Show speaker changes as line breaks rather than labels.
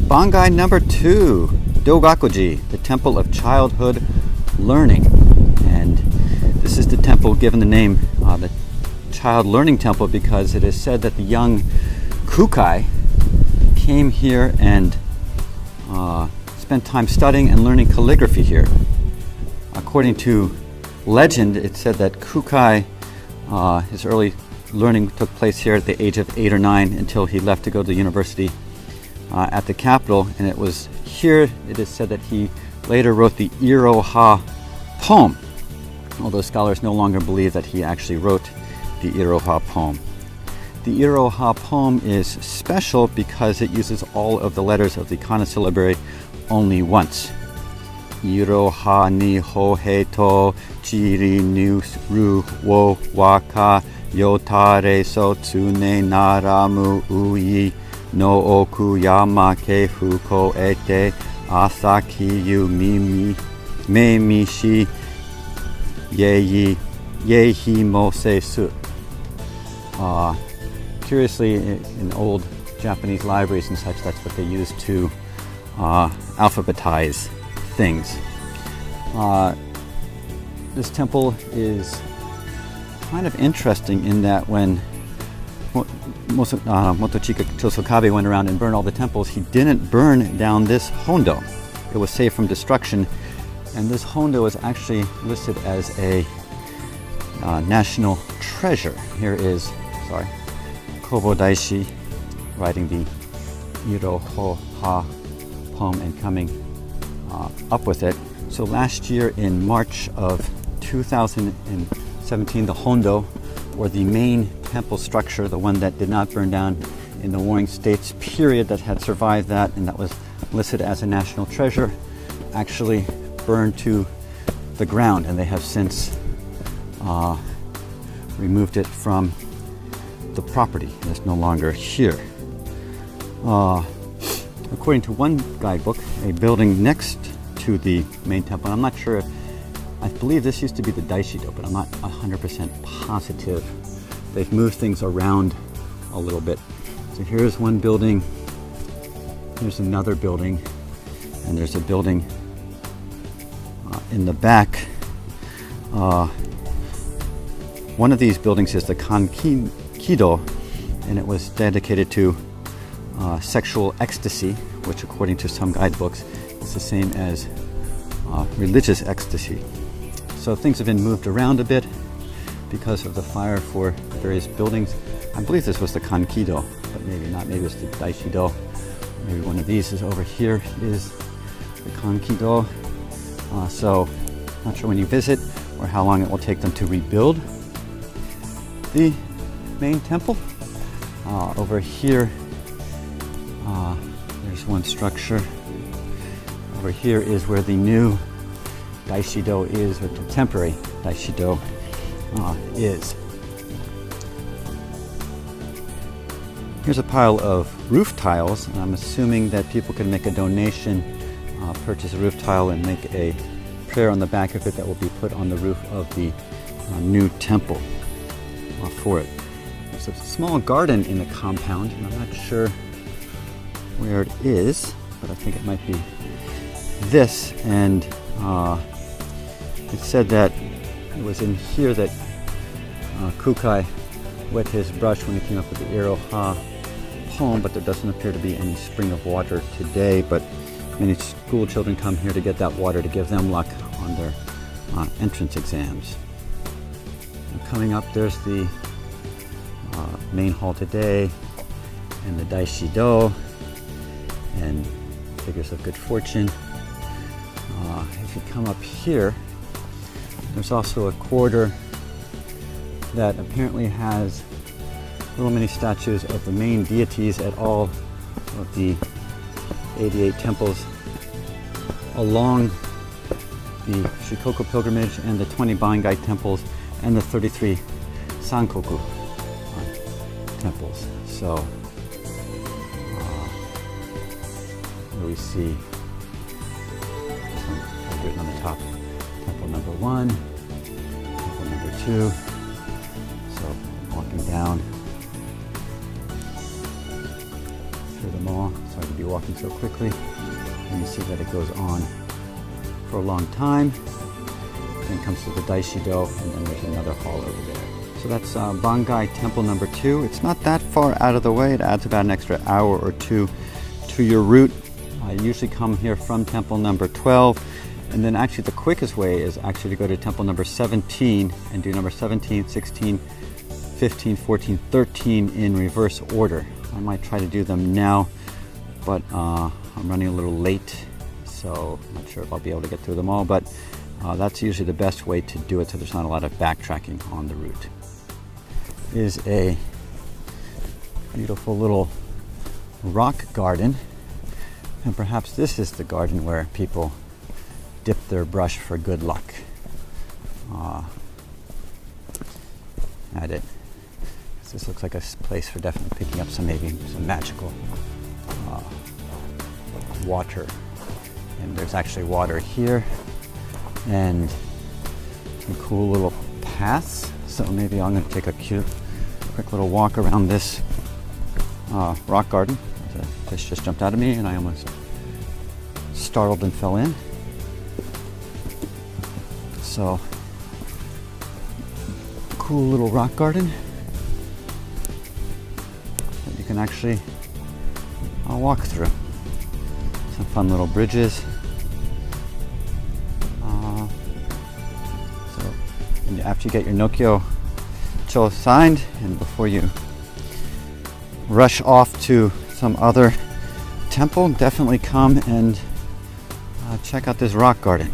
Bangai number 2, Dōgakuji, the Temple of Childhood Learning. And this is the temple given the name, the Child Learning Temple, because it is said that the young Kukai came here and spent time studying and learning calligraphy here. According to legend, it said that Kukai, his early learning took place here at the age of 8 or 9 until he left to go to the university at the capital, and it was here it is said that he later wrote the Iroha poem, although scholars no longer believe that he actually wrote the Iroha poem. The Iroha poem is special because it uses all of the letters of the kana syllabary only once. Iroha ni hohe to chiri nu ru wo waka yotare so tsune naramu ui no oku yama ke fuko ete asaki yu mimi me mishi yehi mo seisu. Curiously, in old Japanese libraries and such, that's what they use to alphabetize things. This temple is kind of interesting in that when Motochika Chosokabe went around and burned all the temples, he didn't burn down this hondo. It was saved from destruction, and this hondo is actually listed as a national treasure. Here is, Kobo Daishi writing the Iroha poem and coming up with it. So last year in March of 2017, the hondo, or the main temple structure, the one that did not burn down in the Warring States period, that had survived that and that was listed as a national treasure, actually burned to the ground, and they have since removed it from the property. It's no longer here. According to one guidebook, a building next to the main temple, I'm not sure, I believe this used to be the Daishido, but I'm not 100% positive. They've moved things around a little bit. So here's one building, here's another building, and there's a building in the back. One of these buildings is the Kankido, and it was dedicated to sexual ecstasy, which according to some guidebooks is the same as religious ecstasy. So things have been moved around a bit because of the fire for various buildings. I believe this was the Kankido, but maybe not. Maybe it's the Daishido. Maybe one of these is over here is the Kankido. So not sure when you visit or how long it will take them to rebuild the main temple. Over here, there's one structure. Over here is where the new Daishido is, or contemporary Daishido is. Here's a pile of roof tiles, and I'm assuming that people can make a donation, purchase a roof tile, and make a prayer on the back of it that will be put on the roof of the new temple for it. There's a small garden in the compound, and I'm not sure where it is, but I think it might be this. And it said that it was in here that Kukai wet his brush when he came up with the Iroha poem, but there doesn't appear to be any spring of water today. But many school children come here to get that water to give them luck on their entrance exams. And coming up, there's the main hall today, and the Daishido, and figures of good fortune. If you come up here, there's also a corridor that apparently has little mini statues of the main deities at all of the 88 temples along the Shikoku pilgrimage, and the 20 Bangai temples, and the 33 Sankoku temples. So here we see written on the top, temple number 1, temple number 2. So walking down through them all. Sorry, be walking so quickly. And you see that it goes on for a long time. Then comes to the Daishido, and then there's another hall over there. So that's Bangai Temple number 2. It's not that far out of the way. It adds about an extra hour or two to your route. You usually come here from temple number 12, and then actually the quickest way is actually to go to temple number 17 and do number 17, 16, 15, 14, 13 in reverse order. I might try to do them now, but I'm running a little late, so I'm not sure if I'll be able to get through them all, but that's usually the best way to do it so there's not a lot of backtracking on the route. Is a beautiful little rock garden, and perhaps this is the garden where people dip their brush for good luck at it. This looks like a place for definitely picking up maybe some magical water, and there's actually water here and some cool little paths. So maybe I'm going to take a quick little walk around this rock garden. A fish just jumped out at me and I almost startled and fell in. So, cool little rock garden that you can actually walk through. Some fun little bridges. And after you get your Nokyo Cho signed, and before you rush off to some other temple, definitely come and check out this rock garden.